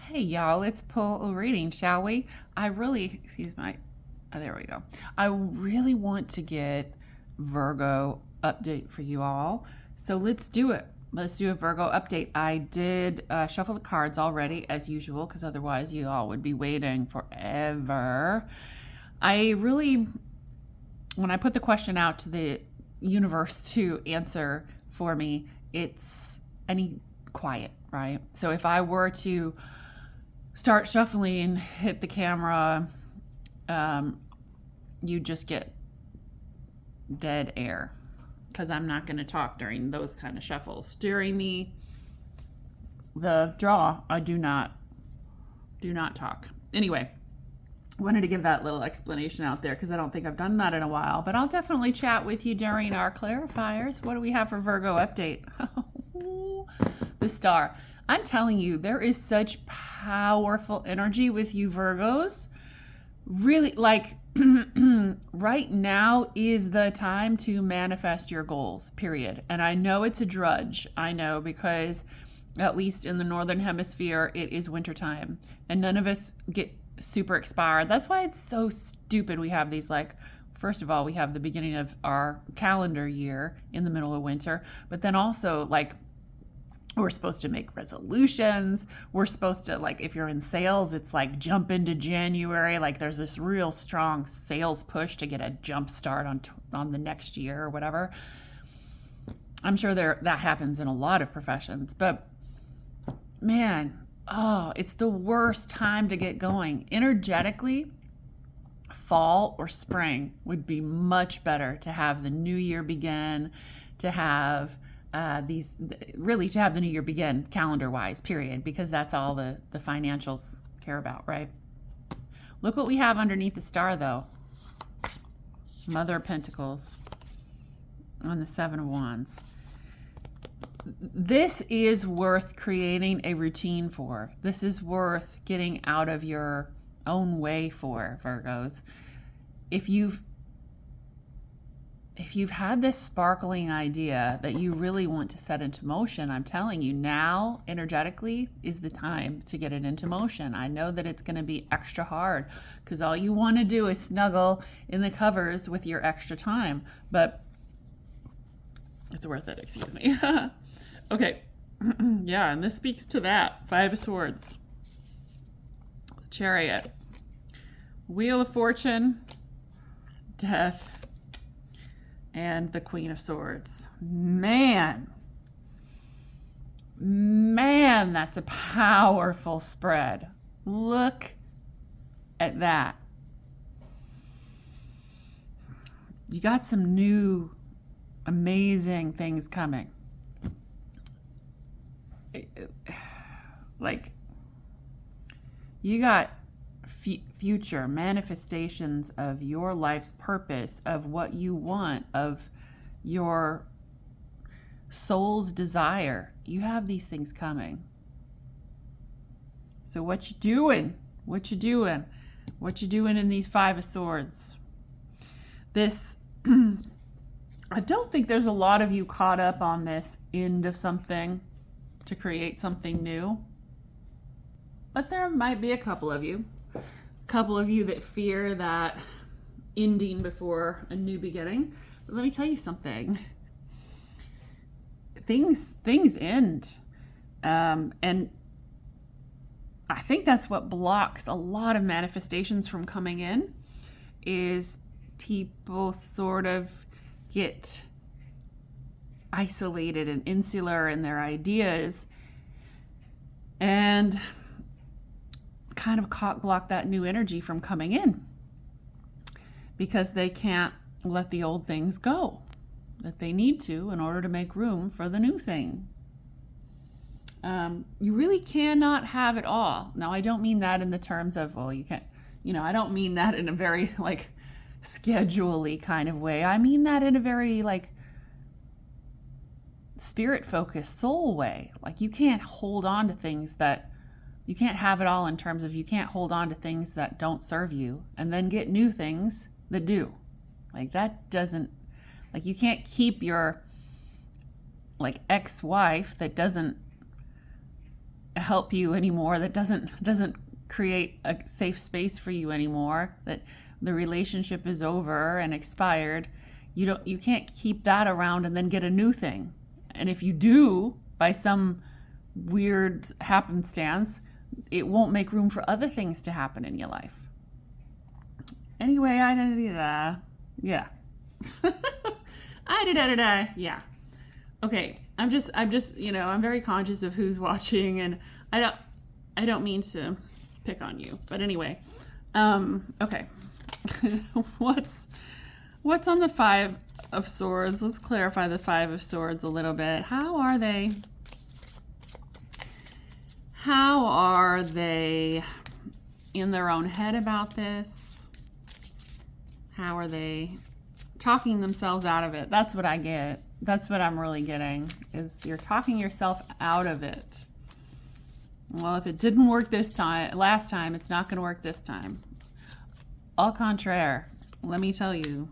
Hey y'all, let's pull a reading, shall we? There we go. I really want to get Virgo update for you all. So let's do it. Let's do a Virgo update. I did shuffle the cards already, as usual, because otherwise you all would be waiting forever. When I put the question out to the universe to answer for me, I need quiet, right? So if I were to start shuffling, hit the camera, you just get dead air because I'm not going to talk during those kind of shuffles. During the draw, I do not talk. Anyway, wanted to give that little explanation out there because I don't think I've done that in a while, but I'll definitely chat with you during our clarifiers. What do we have for Virgo update? The star. I'm telling you, there is such powerful energy with you Virgos. Really, like, right now is the time to manifest your goals, period. And I know it's a drudge. I know, because at least in the Northern Hemisphere, it is wintertime. And none of us get super expired. That's why it's so stupid. We have these, like, first of all, we have the beginning of our calendar year in the middle of winter. But then also, like, we're supposed to make resolutions. We're supposed to, like, if you're in sales, it's like jump into January. Like there's this real strong sales push to get a jump start on the next year or whatever. I'm sure that happens in a lot of professions, but man, it's the worst time to get going. Energetically, fall or spring would be much better to have the new year begin, to have to have the new year begin calendar-wise, period, because that's all the financials care about, right? Look what we have underneath the star, though. Mother of Pentacles on the Seven of Wands. This is worth creating a routine for. This is worth getting out of your own way for, Virgos. If you've had this sparkling idea that you really want to set into motion, I'm telling you, now energetically is the time to get it into motion. I know that it's going to be extra hard because all you want to do is snuggle in the covers with your extra time, but it's worth it, excuse me. Okay. Yeah, and this speaks to that. Five of Swords. Chariot. Wheel of Fortune. Death. And the Queen of Swords. Man, that's a powerful spread. Look at that. You got some new amazing things coming. Like, you got future manifestations of your life's purpose, of what you want, of your soul's desire. You have these things coming. So what you doing? What you doing in these Five of Swords? This, I don't think there's a lot of you caught up on this end of something to create something new, but there might be a couple of you that fear that ending before a new beginning. But let me tell you something. Things end. And I think that's what blocks a lot of manifestations from coming in, is people sort of get isolated and insular in their ideas and kind of cock block that new energy from coming in because they can't let the old things go that they need to in order to make room for the new thing. You really cannot have it all. Now, I don't mean that in the terms of, well, you can't, I don't mean that in a very like schedule-y kind of way. I mean that in a very like spirit-focused soul way. Like, you can't hold on to things that you can't have it all, in terms of you can't hold on to things that don't serve you and then get new things that do. Like, that doesn't, like, you can't keep your like ex-wife that doesn't help you anymore, that doesn't create a safe space for you anymore, that the relationship is over and expired, you can't keep that around and then get a new thing. And if you do, by some weird happenstance, it won't make room for other things to happen in your life. Anyway, yeah. Yeah. Okay, I'm just, I'm very conscious of who's watching, and I don't mean to pick on you, but anyway, okay. What's on the Five of Swords? Let's clarify the Five of Swords a little bit. How are they in their own head about this? How are they talking themselves out of it? That's what I get. That's what I'm really getting, is you're talking yourself out of it. Well, if it didn't work last time, it's not going to work this time. Au contraire, let me tell you,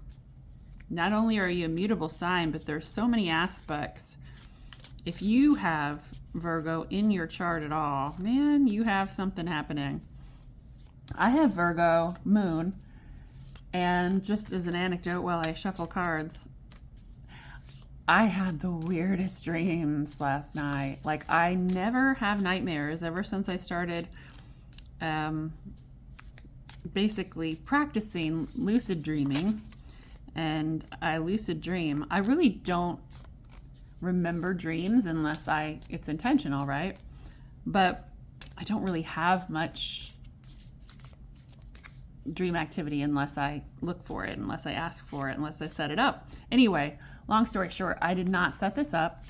not only are you a mutable sign, but there's so many aspects. If you have Virgo in your chart at all, man, you have something happening. I have Virgo moon, and just as an anecdote while I shuffle cards, I had the weirdest dreams last night. Like, I never have nightmares ever since I started basically practicing lucid dreaming, and I lucid dream. I really don't remember dreams unless it's intentional, right? But I don't really have much dream activity unless I look for it, unless I ask for it, unless I set it up. Anyway, long story short, I did not set this up.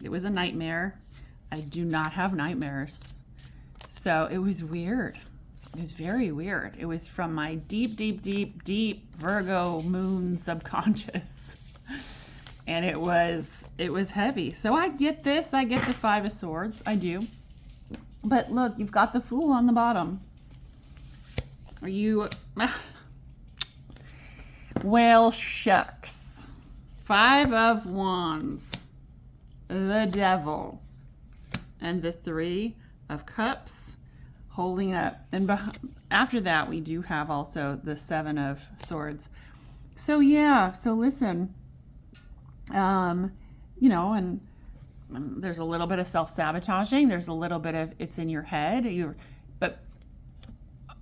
It was a nightmare. I do not have nightmares. So it was weird. It was very weird. It was from my deep, deep, deep, deep Virgo moon subconscious. And it was heavy. So I get this. I get the Five of Swords. I do. But look, you've got the Fool on the bottom. Are you... Well, shucks. Five of Wands. The Devil. And the Three of Cups holding up. And after that, we do have also the Seven of Swords. So yeah, so listen, and there's a little bit of self-sabotaging. There's a little bit of it's in your head. But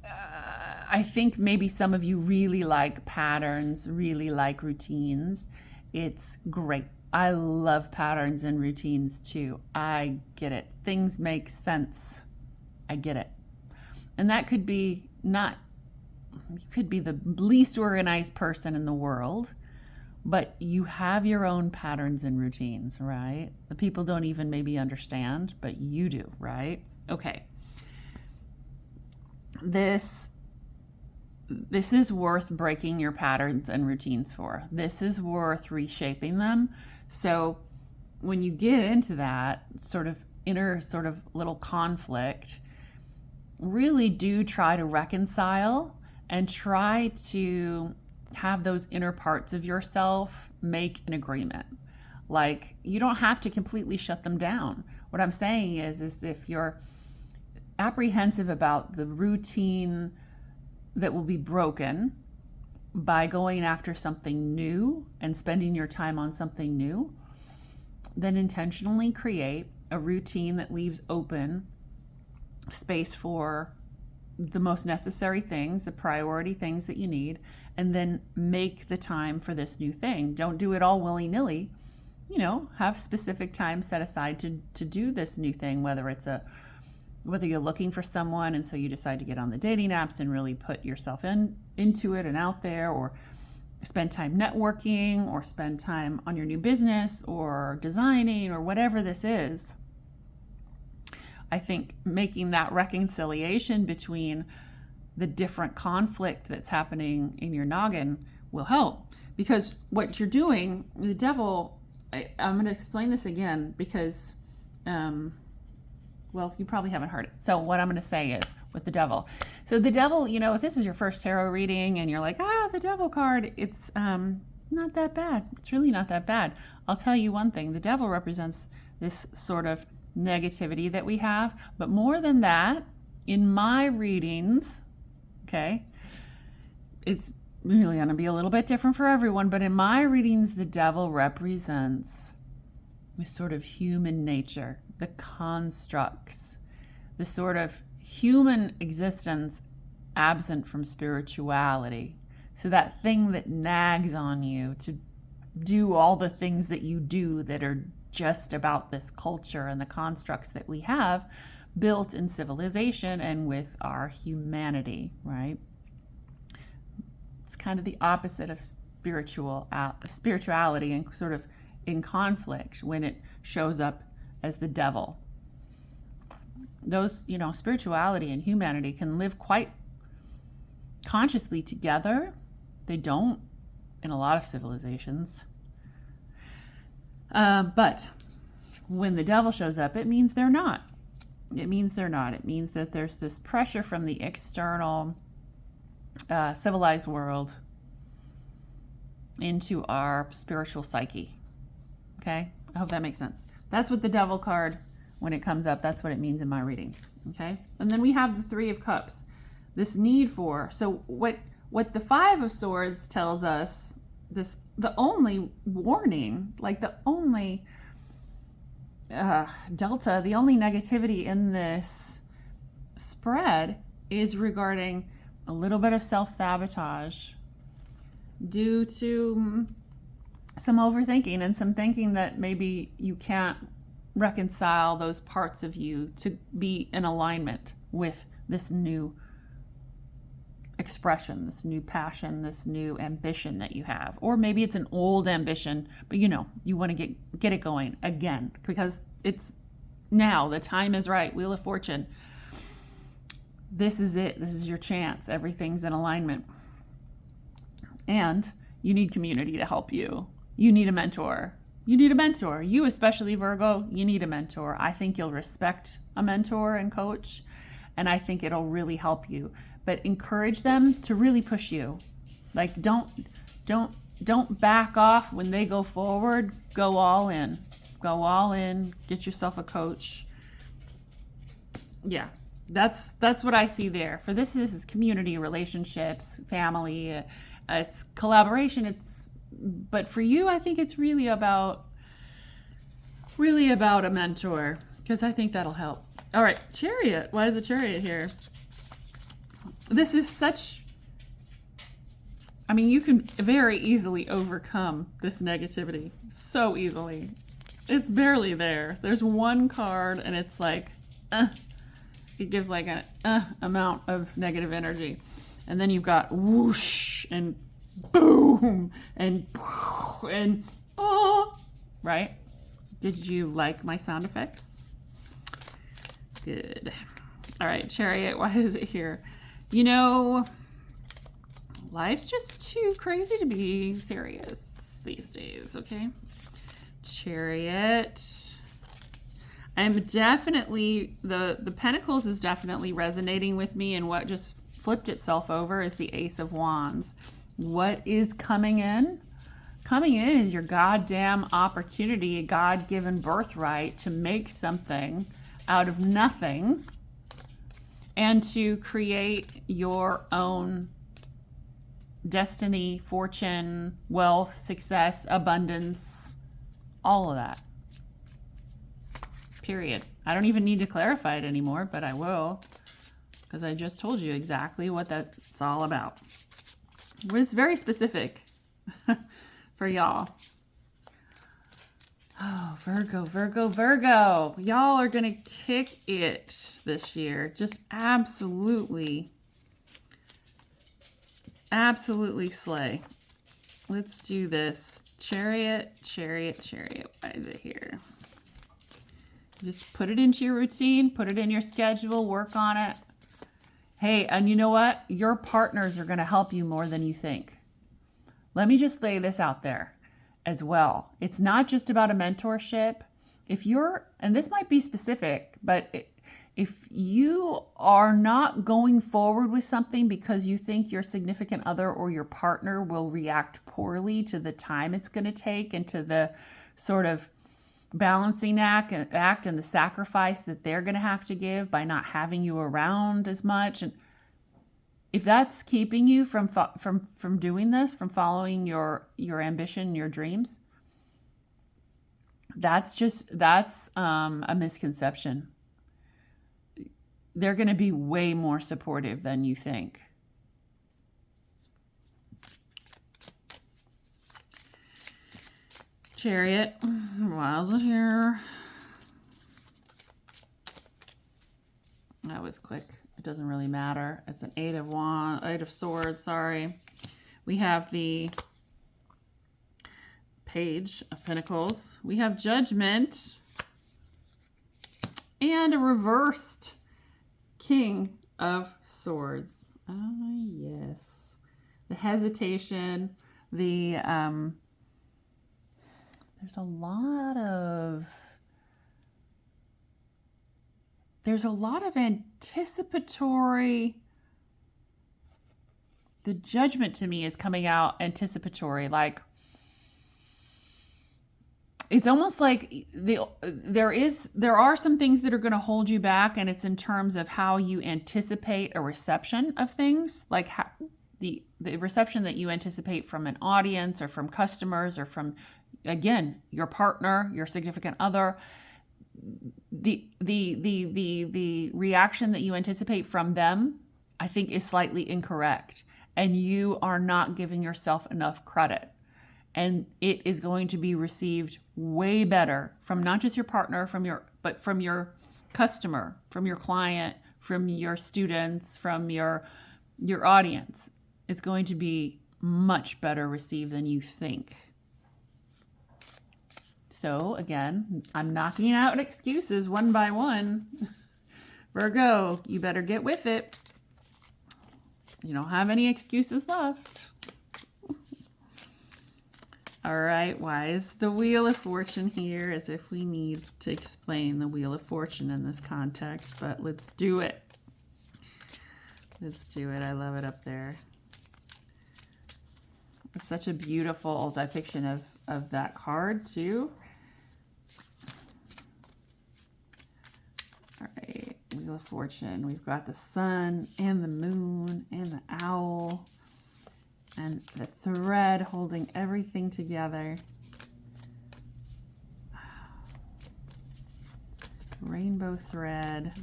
I think maybe some of you really like patterns, really like routines. It's great. I love patterns and routines too. I get it. Things make sense. I get it. And that could be you could be the least organized person in the world, but you have your own patterns and routines, right? The people don't even maybe understand, but you do, right? Okay. This is worth breaking your patterns and routines for. This is worth reshaping them. So when you get into that sort of inner sort of little conflict, really do try to reconcile and try to have those inner parts of yourself make an agreement. Like, you don't have to completely shut them down. What I'm saying is if you're apprehensive about the routine that will be broken by going after something new and spending your time on something new, then intentionally create a routine that leaves open space for the most necessary things, the priority things that you need, and then make the time for this new thing. Don't do it all willy-nilly. Have specific time set aside to do this new thing, whether you're looking for someone and so you decide to get on the dating apps and really put yourself into it and out there, or spend time networking, or spend time on your new business or designing, or whatever this is. I think making that reconciliation between the different conflict that's happening in your noggin will help. Because what you're doing, the devil, I'm going to explain this again because, you probably haven't heard it. So what I'm going to say is with the devil. So the devil, if this is your first tarot reading and you're like, the devil card, it's not that bad. It's really not that bad. I'll tell you one thing. The devil represents this sort of negativity that we have. But more than that, in my readings, okay, it's really going to be a little bit different for everyone, but in my readings, the devil represents the sort of human nature, the constructs, the sort of human existence absent from spirituality. So that thing that nags on you to do all the things that you do that are just about this culture and the constructs that we have built in civilization and with our humanity, right? It's kind of the opposite of spirituality and sort of in conflict when it shows up as the devil. Those, spirituality and humanity can live quite consciously together. They don't in a lot of civilizations. But when the devil shows up, it means they're not. It means they're not. It means that there's this pressure from the external civilized world into our spiritual psyche. Okay? I hope that makes sense. That's what the devil card, when it comes up, that's what it means in my readings. Okay? And then we have the Three of Cups. This need for, so what the Five of Swords tells us, the only warning, like the only delta, the only negativity in this spread is regarding a little bit of self-sabotage due to some overthinking and some thinking that maybe you can't reconcile those parts of you to be in alignment with this new expression, this new passion, this new ambition that you have. Or maybe it's an old ambition, but you want to get it going again because it's now, the time is right. Wheel of Fortune. This is it. This is your chance. Everything's in alignment. And you need community to help you. You need a mentor. You need a mentor. You, especially Virgo, you need a mentor. I think you'll respect a mentor and coach, and I think it'll really help you. But encourage them to really push you. Like don't back off when they go forward. Go all in. Go all in. Get yourself a coach. Yeah. That's what I see there. For this is community, relationships, family, it's collaboration. But for you, I think it's really about a mentor, because I think that'll help. All right, Chariot. Why is a Chariot here? This is you can very easily overcome this negativity. So easily. It's barely there. There's one card and it's like, it gives like an amount of negative energy. And then you've got whoosh and boom and oh, right? Did you like my sound effects? Good. All right, Chariot, why is it here? Life's just too crazy to be serious these days, okay? Chariot. I'm definitely, the Pentacles is definitely resonating with me, and what just flipped itself over is the Ace of Wands. What is coming in? Coming in is your goddamn opportunity, a God-given birthright to make something out of nothing and to create your own destiny, fortune, wealth, success, abundance, all of that. Period. I don't even need to clarify it anymore, but I will, because I just told you exactly what that's all about. It's very specific for y'all. Oh, Virgo, Virgo, Virgo. Y'all are going to kick it this year. Just absolutely slay. Let's do this. Chariot, Chariot, Chariot. Why is it here? Just put it into your routine. Put it in your schedule. Work on it. Hey, and you know what? Your partners are going to help you more than you think. Let me just lay this out there as well. It's not just about a mentorship. If you're, and this might be specific, but if you are not going forward with something because you think your significant other or your partner will react poorly to the time it's going to take and to the sort of balancing act and the sacrifice that they're going to have to give by not having you around as much. And if that's keeping you from doing this, from following your ambition, your dreams, that's a misconception. They're going to be way more supportive than you think. Chariot, why is it here? That was quick. It doesn't really matter. It's an Eight of Swords, sorry. We have the Page of Pentacles. We have Judgment. And a reversed King of Swords. Ah, yes. The hesitation, the there's a lot of anticipatory. The Judgment to me is coming out anticipatory, like it's almost like there are some things that are going to hold you back, and it's in terms of how you anticipate a reception of things, like how, the reception that you anticipate from an audience or from customers or from, again, your partner, your significant other. The reaction that you anticipate from them, I think, is slightly incorrect, and you are not giving yourself enough credit. And it is going to be received way better from not just your partner, but from your customer, from your client, from your students, from your audience. It's going to be much better received than you think. So again, I'm knocking out excuses one by one. Virgo, you better get with it. You don't have any excuses left. All right, why is the Wheel of Fortune here? As if we need to explain the Wheel of Fortune in this context, but let's do it. Let's do it. I love it up there. It's such a beautiful depiction of that card too. All right, Wheel of Fortune. We've got the sun and the moon and the owl. And the thread holding everything together. Rainbow thread.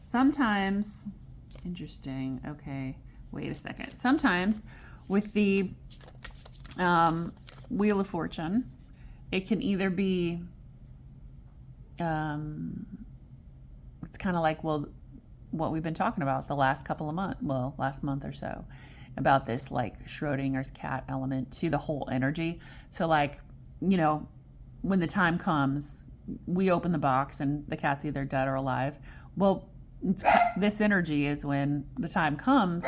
Sometimes, interesting, okay, wait a second. Sometimes with the Wheel of Fortune, it can either be it's kind of like, well, what we've been talking about the last couple of months, well, last month or so, about this like Schrodinger's cat element to the whole energy. So like, you know, when the time comes, we open the box and the cat's either dead or alive. Well, this energy is when the time comes,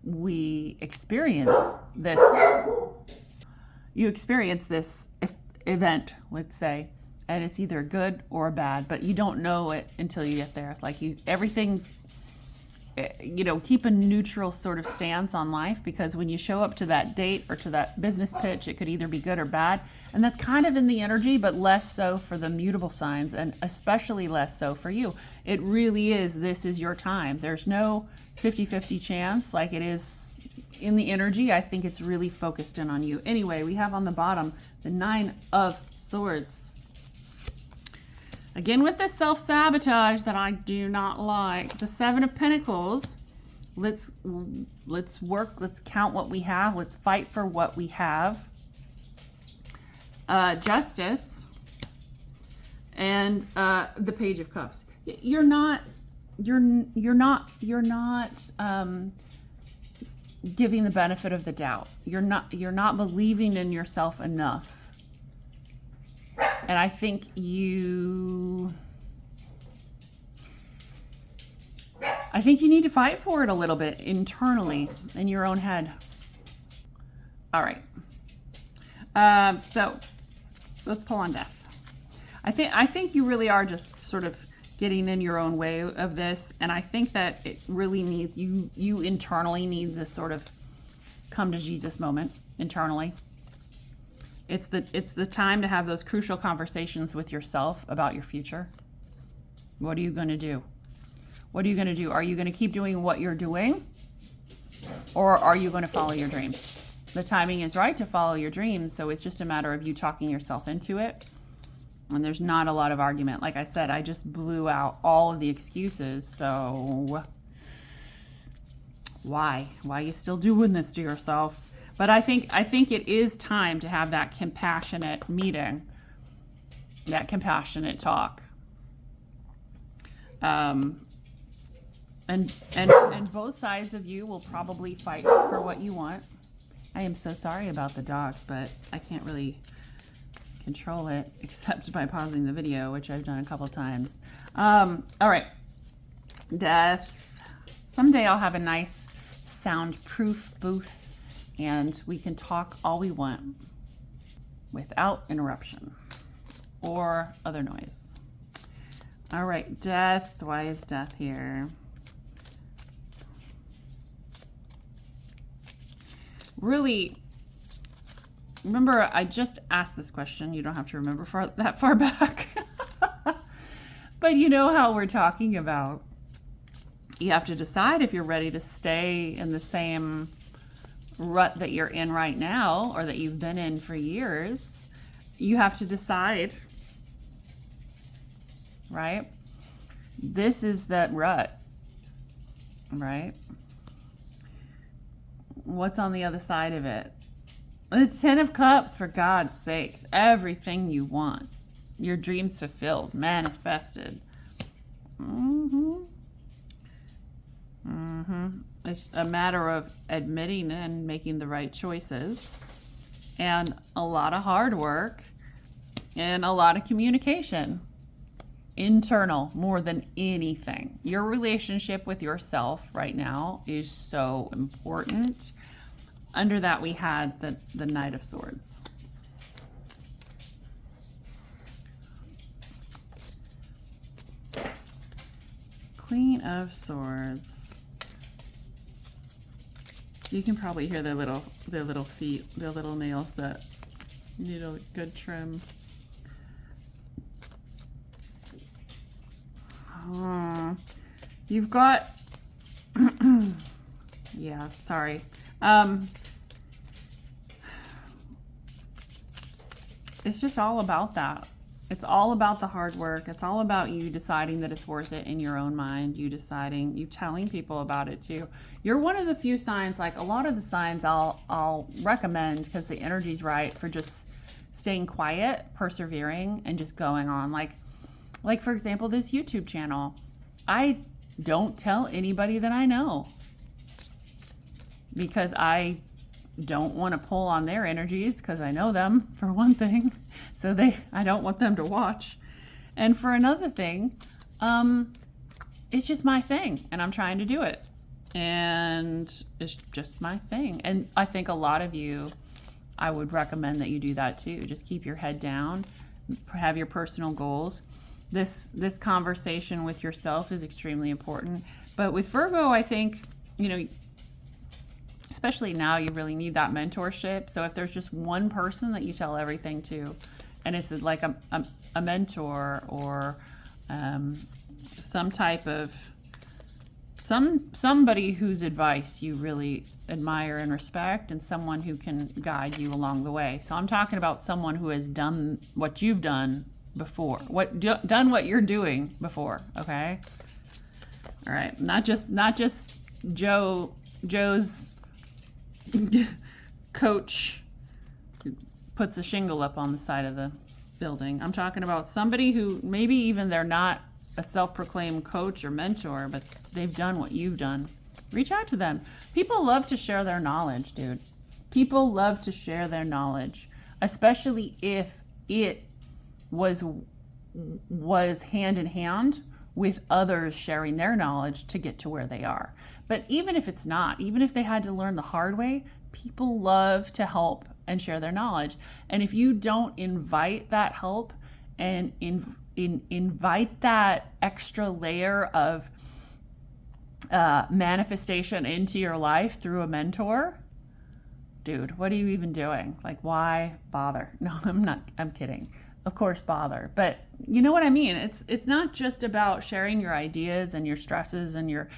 we experience this. You experience this event, let's say, and it's either good or bad, but you don't know it until you get there. It's like everything, you know, keep a neutral sort of stance on life, because when you show up to that date or to that business pitch, it could either be good or bad. And that's kind of in the energy, but less so for the mutable signs, and especially less so for you. It really is, this is your time. There's no 50-50 chance like it is in the energy. I think it's really focused in on you. Anyway, we have on the bottom the Nine of Swords. Again, with this self-sabotage that I do not like. The Seven of Pentacles. Let's work. Let's count what we have. Let's fight for what we have. Justice. And the Page of Cups. You're not giving the benefit of the doubt. You're not believing in yourself enough. And I think you need to fight for it a little bit internally in your own head. All right. So let's pull on Death. I think you really are just sort of getting in your own way of this. And I think that it really needs, you internally need this sort of come to Jesus moment internally. It's the time to have those crucial conversations with yourself about your future. What are you going to do? What are you going to do? Are you going to keep doing what you're doing? Or are you going to follow your dreams? The timing is right to follow your dreams, so it's just a matter of you talking yourself into it. And there's not a lot of argument. Like I said, I just blew out all of the excuses. So why? Why are you still doing this to yourself? But I think it is time to have that compassionate meeting, that compassionate talk. And both sides of you will probably fight for what you want. I am so sorry about the dogs, but I can't really control it except by pausing the video, which I've done a couple times. All right, death. Someday I'll have a nice soundproof booth and we can talk all we want without interruption or other noise. All right, death. Why is death here? Really, remember, I just asked this question. You don't have to remember that far back. But you know how we're talking about. You have to decide if you're ready to stay in the same rut that you're in right now or that you've been in for years. You have to decide, right? This is that rut, right? What's on the other side of it? The 10 of Cups, for God's sakes. Everything you want. Your dreams fulfilled, manifested. It's a matter of admitting and making the right choices. And a lot of hard work. And a lot of communication. Internal, more than anything. Your relationship with yourself right now is so important. Under that, we had the Knight of Swords. Queen of Swords. You can probably hear their little feet, their little nails that need a good trim. You've got, yeah, sorry. It's just all about that. It's all about the hard work. It's all about you deciding that it's worth it in your own mind. You deciding, you telling people about it too. You're one of the few signs, like a lot of the signs I'll recommend because the energy's right for just staying quiet, persevering, and just going on. Like for example, this YouTube channel. I don't tell anybody that I know because I don't want to pull on their energies because I know them, for one thing. So I don't want them to watch. And for another thing, it's just my thing and I'm trying to do it. And it's just my thing. And I think a lot of you, I would recommend that you do that too. Just keep your head down, have your personal goals. This conversation with yourself is extremely important. But with Virgo, I think, you know, especially now, you really need that mentorship. So if there's just one person that you tell everything to, and it's like a mentor or some type of somebody whose advice you really admire and respect, and someone who can guide you along the way. So I'm talking about someone who has done what you've done before, done what you're doing before. Okay, all right, not just Joe's coach who puts a shingle up on the side of the building. I'm talking about somebody who maybe even they're not a self-proclaimed coach or mentor, but they've done what you've done. Reach out to them. People love to share their knowledge, dude. People love to share their knowledge, especially if it was hand in hand with others sharing their knowledge to get to where they are. But even if it's not, even if they had to learn the hard way, people love to help and share their knowledge. And if you don't invite that help and invite that extra layer of manifestation into your life through a mentor, dude, what are you even doing? Like, why bother? No, I'm kidding. Of course, bother. But you know what I mean? It's not just about sharing your ideas and your stresses and your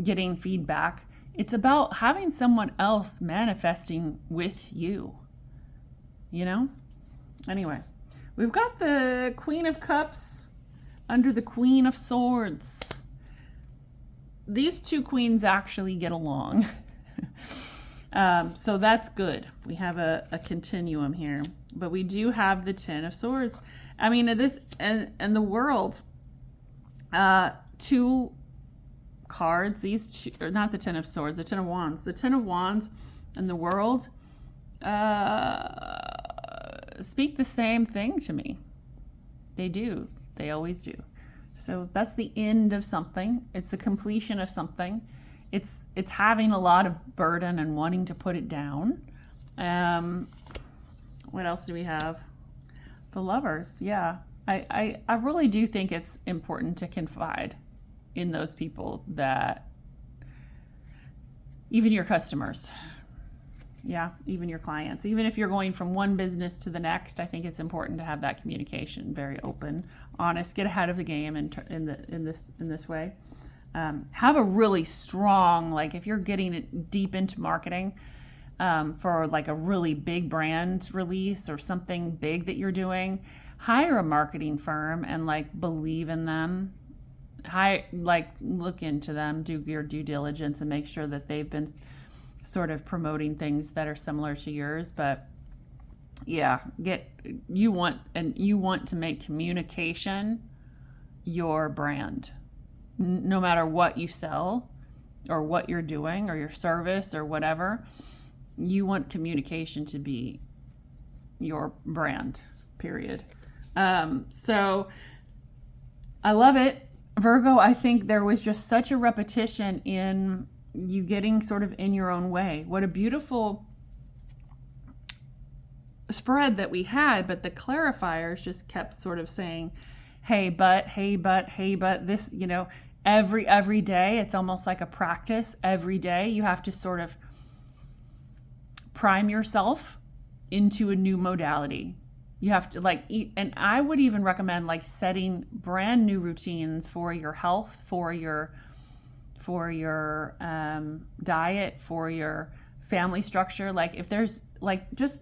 getting feedback. It's about having someone else manifesting with you. You know? Anyway, we've got the Queen of Cups under the Queen of Swords. These two queens actually get along. So that's good. We have a continuum here. But we do have the Ten of Swords. I mean, this and the World, two cards, these two, or not the Ten of Swords, the Ten of Wands. The Ten of Wands and the World speak the same thing to me. They do. They always do. So that's the end of something. It's the completion of something. It's having a lot of burden and wanting to put it down. What else do we have? The Lovers. Yeah. I really do think it's important to confide in those people, that even your customers. Yeah, even your clients. Even if you're going from one business to the next, I think it's important to have that communication, very open, honest, get ahead of the game in this way. Have a really strong, like if you're getting it deep into marketing for like a really big brand release or something big that you're doing, hire a marketing firm and like believe in them. Look into them, do your due diligence and make sure that they've been sort of promoting things that are similar to yours. But yeah, you want to make communication your brand. No matter what you sell or what you're doing or your service or whatever, you want communication to be your brand, period. So I love it. Virgo, I think there was just such a repetition in you getting sort of in your own way. What a beautiful spread that we had, but the clarifiers just kept sort of saying, hey, but, this, every day, it's almost like a practice. Every day you have to sort of prime yourself into a new modality. You have to and I would even recommend like setting brand new routines for your health, for your diet, for your family structure. Like if there's like, just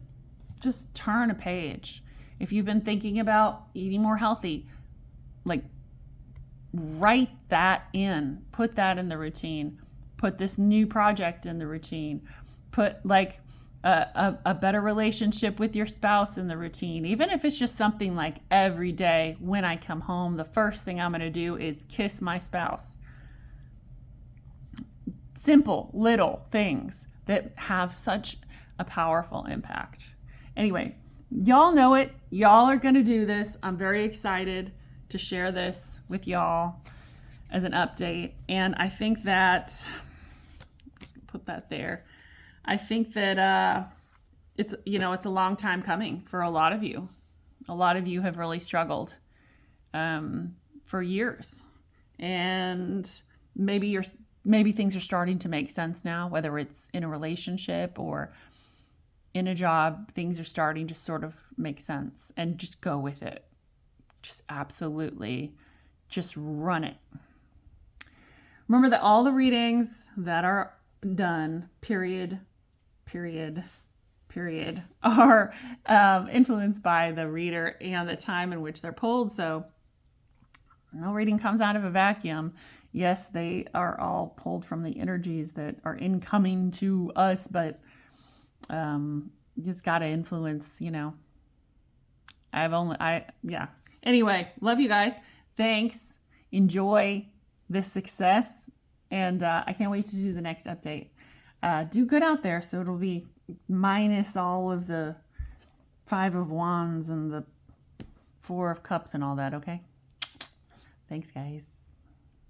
turn a page. If you've been thinking about eating more healthy, like write that in, put that in the routine, put this new project in the routine, put like a better relationship with your spouse in the routine. Even if it's just something like every day when I come home, the first thing I'm going to do is kiss my spouse. Simple little things that have such a powerful impact. Anyway, y'all know it. Y'all are going to do this. I'm very excited to share this with y'all as an update. And I think that, I'm just going to put that there. I think that it's a long time coming for a lot of you. A lot of you have really struggled for years. And maybe things are starting to make sense now, whether it's in a relationship or in a job, things are starting to sort of make sense, and just go with it. Just absolutely, just run it. Remember that all the readings that are done, period, are influenced by the reader and the time in which they're pulled. So no reading comes out of a vacuum. Yes, they are all pulled from the energies that are incoming to us, but it's got to influence, Anyway, love you guys. Thanks. Enjoy this success. And I can't wait to do the next update. Do good out there. So it'll be minus all of the 5 of Wands and the 4 of Cups and all that. Okay. Thanks, guys.